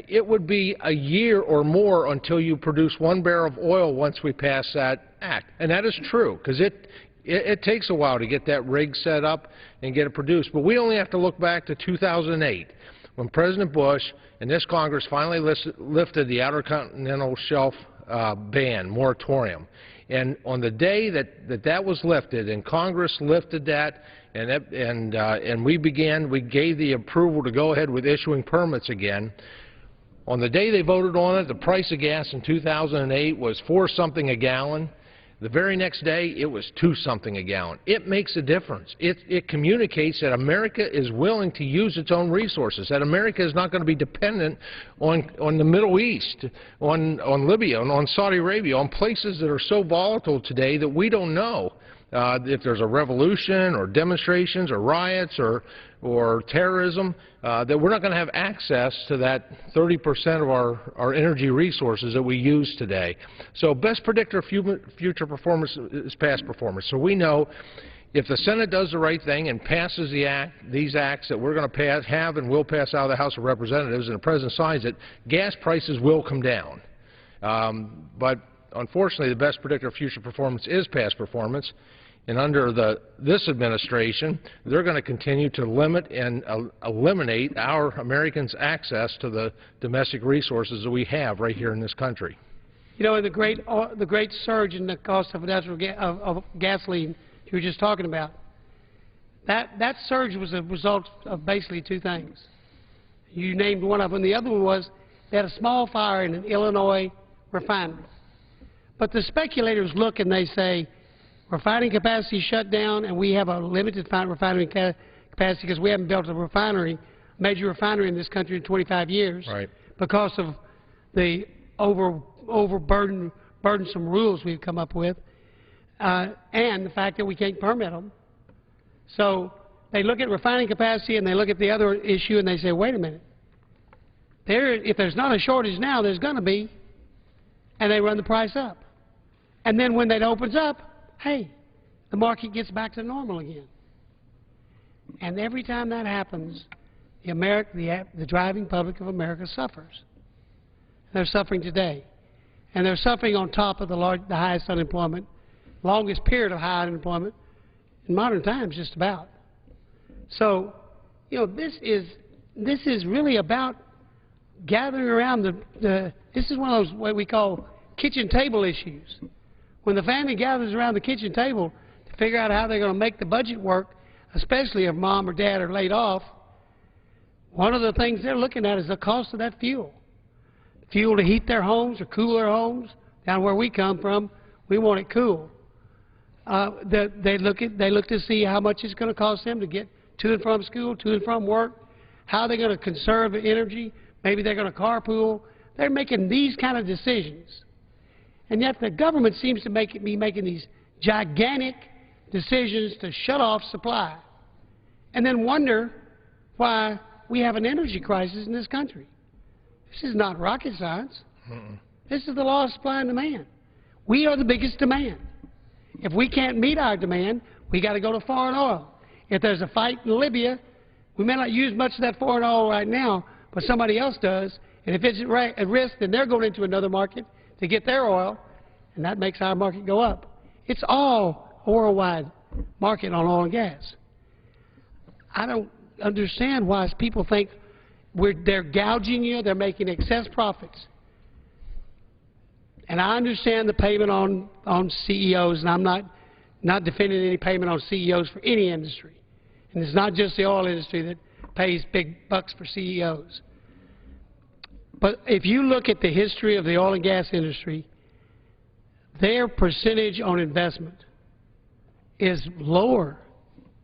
it would be a year or more until you produce 1 barrel of oil once we pass that act. And that is true, because it takes a while to get that rig set up and get it produced. But we only have to look back to 2008, when President Bush and this Congress finally lifted the Outer Continental Shelf ban, moratorium. And on the day that was lifted, and Congress lifted that, and we gave the approval to go ahead with issuing permits again. On the day they voted on it, the price of gas in 2008 was $4-something a gallon. The very next day, it was $2-something a gallon. It makes a difference. It communicates that America is willing to use its own resources, that America is not going to be dependent on the Middle East, on Libya, on Saudi Arabia, on places that are so volatile today that we don't know if there's a revolution or demonstrations or riots or terrorism, that we're not going to have access to that 30% of our energy resources that we use today. So best predictor of future performance is past performance. So we know if the Senate does the right thing and passes these acts that we're going to have and will pass out of the House of Representatives, and the President signs it, gas prices will come down. But unfortunately, the best predictor of future performance is past performance. And under this administration, they're going to continue to limit and eliminate our Americans' access to the domestic resources that we have right here in this country.
You know, the great surge in the cost of of gasoline you were just talking about, that surge was a result of basically two things. You named one of them. The other one was they had a small fire in an Illinois refinery. But the speculators look and they say, refining capacity shut down, and we have a limited refinery capacity because we haven't built a major refinery in this country in 25 years,
right,
because of the burdensome rules we've come up with, and the fact that we can't permit them. So they look at refining capacity and they look at the other issue and they say, wait a minute, if there's not a shortage now, there's going to be, and they run the price up. And then when that opens up, hey, the market gets back to normal again. And every time that happens, the driving public of America suffers. They're suffering today. And they're suffering on top of the highest unemployment, longest period of high unemployment in modern times, just about. So, you know, this is really about gathering around this is one of those what we call kitchen table issues. When the family gathers around the kitchen table to figure out how they're going to make the budget work, especially if mom or dad are laid off, one of the things they're looking at is the cost of that fuel. Fuel to heat their homes or cool their homes. Down where we come from, we want it cool. They look to see how much it's going to cost them to get to and from school, to and from work, how they're going to conserve energy. Maybe they're going to carpool. They're making these kind of decisions. And yet the government seems to be making these gigantic decisions to shut off supply and then wonder why we have an energy crisis in this country. This is not rocket science. This is the law of supply and demand. We are the biggest demand. If we can't meet our demand, we got to go to foreign oil. If there's a fight in Libya, we may not use much of that foreign oil right now, but somebody else does. And if it's at risk, then they're going into another market to get their oil, and that makes our market go up. It's all a worldwide market on oil and gas. I don't understand why people think they're gouging you, they're making excess profits. And I understand the payment on CEOs, and I'm not defending any payment on CEOs for any industry. And it's not just the oil industry that pays big bucks for CEOs. But if you look at the history of the oil and gas industry, their percentage on investment is lower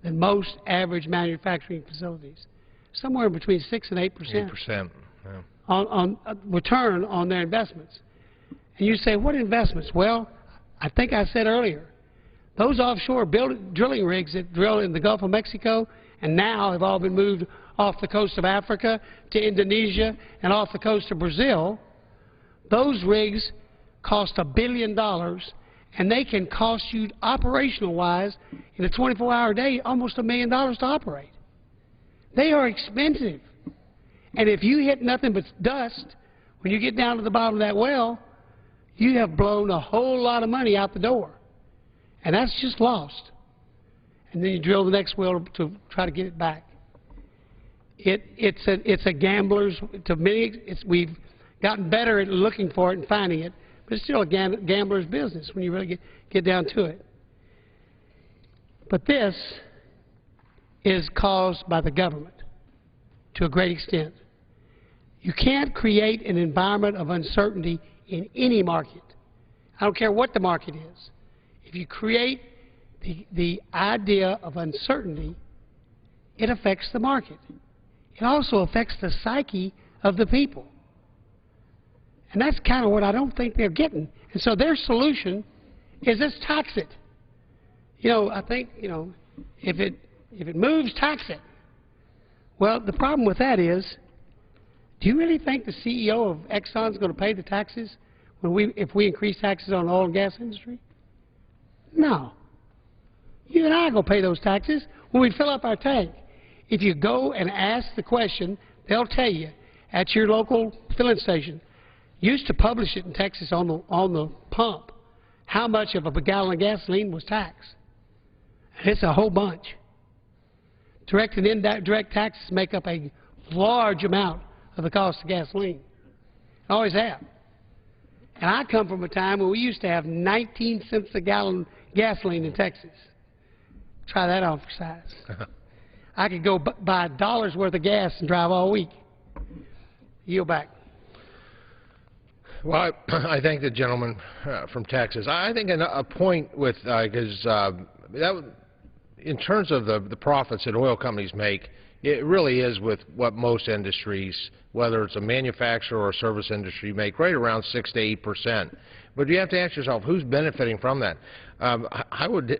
than most average manufacturing facilities, somewhere between 6 and 8%.
8%, yeah.
On return on their investments. And you say, what investments? Well, I think I said earlier, those offshore drilling rigs that drill in the Gulf of Mexico and now have all been moved off the coast of Africa to Indonesia and off the coast of Brazil, those rigs cost $1 billion, and they can cost you, operational-wise, in a 24-hour day, almost $1 million to operate. They are expensive. And if you hit nothing but dust, when you get down to the bottom of that well, you have blown a whole lot of money out the door. And that's just lost. And then you drill the next well to try to get it back. It's a gambler's, to many, we've gotten better at looking for it and finding it, but it's still a gambler's business when you really get down to it. But this is caused by the government to a great extent. You can't create an environment of uncertainty in any market. I don't care what the market is. If you create the idea of uncertainty, it affects the market. It also affects the psyche of the people. And that's kind of what I don't think they're getting. And so their solution is let's tax it. You know, I think, you know, if it moves, tax it. Well, the problem with that is, do you really think the CEO of Exxon is going to pay the taxes if we increase taxes on the oil and gas industry? No. You and I are going to pay those taxes when we fill up our tank. If you go and ask the question, they'll tell you at your local filling station. Used to publish it in Texas on the pump how much of a gallon of gasoline was taxed. And it's a whole bunch. Direct and indirect taxes make up a large amount of the cost of gasoline. Always have. And I come from a time when we used to have 19 cents a gallon gasoline in Texas. Try that on for size. I could go buy $1 worth of gas and drive all week. Yield back.
Well, I thank the gentleman from Texas. I think a point with, in terms of the profits that oil companies make, it really is with what most industries, whether it's a manufacturer or a service industry, make right around 6 to 8%. But you have to ask yourself, who's benefiting from that? I would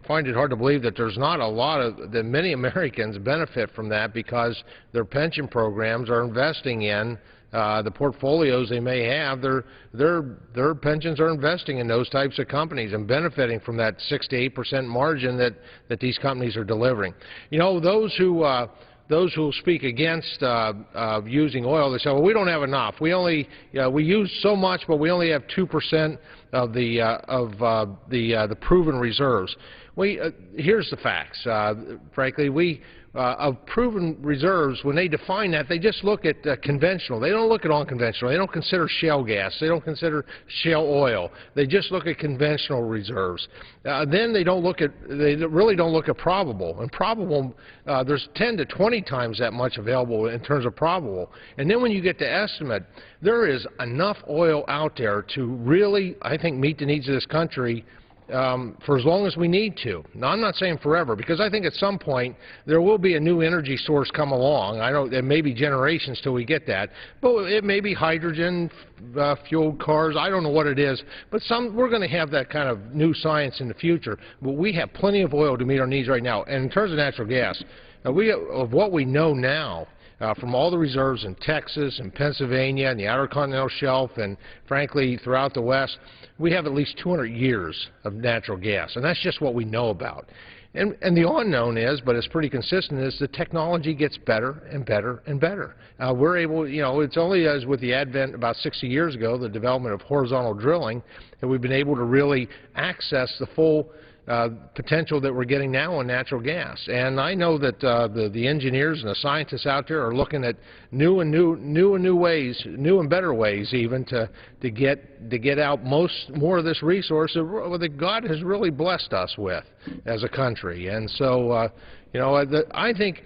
find it hard to believe that there's not that many Americans benefit from that because their pension programs are investing in the portfolios they may have. Their pensions are investing in those types of companies and benefiting from that 6 to 8% margin that these companies are delivering. You know, those who speak against using oil, they say, well, we don't have enough. We use so much, but we only have 2% of the proven reserves. Here's the facts. Frankly, of proven reserves, when they define that, they just look at conventional. They don't look at unconventional. They don't consider shale gas. They don't consider shale oil. They just look at conventional reserves. Then they really don't look at probable. And probable, there's 10 to 20 times that much available in terms of probable. And then when you get to estimate, there is enough oil out there to really, I think, meet the needs of this country for as long as we need to. Now, I'm not saying forever, because I think at some point there will be a new energy source come along. I know there may be generations till we get that, but it may be hydrogen fueled cars. I don't know what it is, but we're going to have that kind of new science in the future. But we have plenty of oil to meet our needs right now. And in terms of natural gas, of what we know now, from all the reserves in Texas and Pennsylvania and the Outer Continental Shelf and, frankly, throughout the West, we have at least 200 years of natural gas, and that's just what we know about. And the unknown is, but it's pretty consistent, is the technology gets better and better and better. We're able, you know, it's only as with the advent about 60 years ago, the development of horizontal drilling, that we've been able to really access the full potential that we're getting now on natural gas. And I know that the engineers and the scientists out there are looking at new and better ways even to get out more of this resource that God has really blessed us with as a country. And so you know, I think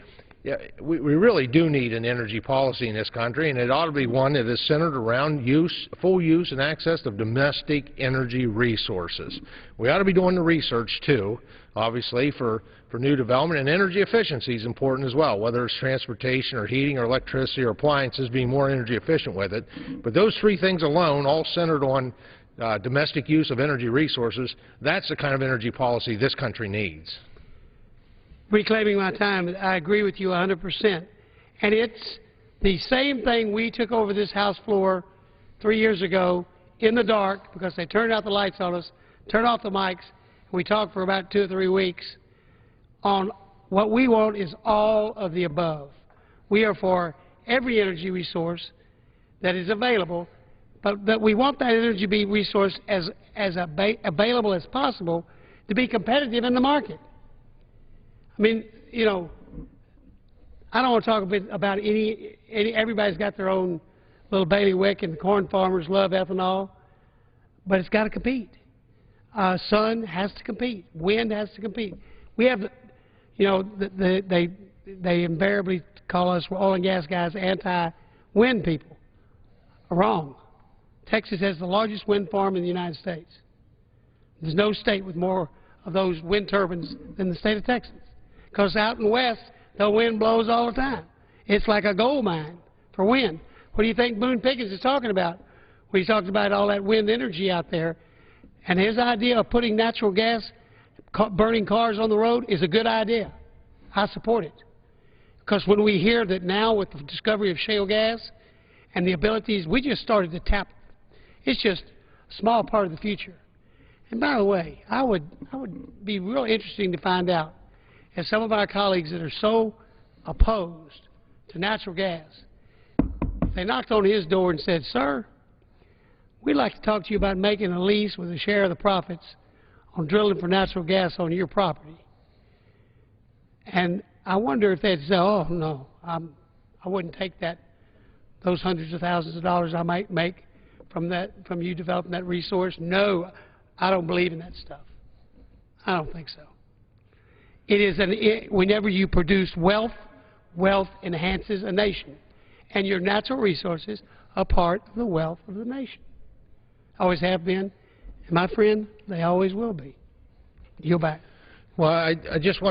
we really do need an energy policy in this country, and it ought to be one that is centered around full use and access of domestic energy resources. We ought to be doing the research, too, obviously, for new development, and energy efficiency is important as well, whether it's transportation or heating or electricity or appliances, being more energy efficient with it. But those three things alone, all centered on domestic use of energy resources, that's the kind of energy policy this country needs.
Reclaiming my time, I agree with you 100%. And it's the same thing we took over this House floor 3 years ago in the dark because they turned out the lights on us, turned off the mics, and we talked for about 2 or 3 weeks on what we want is all of the above. We are for every energy resource that is available, but we want that energy resource as available as possible to be competitive in the market. I mean, you know, I don't want to talk a bit about everybody's got their own little bailiwick, and the corn farmers love ethanol, but it's got to compete. Sun has to compete. Wind has to compete. We have, you know, they invariably call us oil and gas guys anti-wind people. Wrong. Texas has the largest wind farm in the United States. There's no state with more of those wind turbines than the state of Texas. Because out in the west, the wind blows all the time. It's like a gold mine for wind. What do you think Boone Pickens is talking about when he talks about all that wind energy out there? And his idea of putting natural gas, burning cars on the road is a good idea. I support it. Because when we hear that now with the discovery of shale gas and the abilities, we just started to tap. It's just a small part of the future. And by the way, I would be real interesting to find out if some of our colleagues that are so opposed to natural gas, if they knocked on his door and said, "Sir, we'd like to talk to you about making a lease with a share of the profits on drilling for natural gas on your property." And I wonder if they'd say, "Oh, no, I wouldn't take those hundreds of thousands of dollars I might make from you developing that resource." No, I don't believe in that stuff. I don't think so. Whenever you produce wealth, wealth enhances a nation. And your natural resources are part of the wealth of the nation. Always have been. And my friend, they always will be. Yield back.
Well, I just want to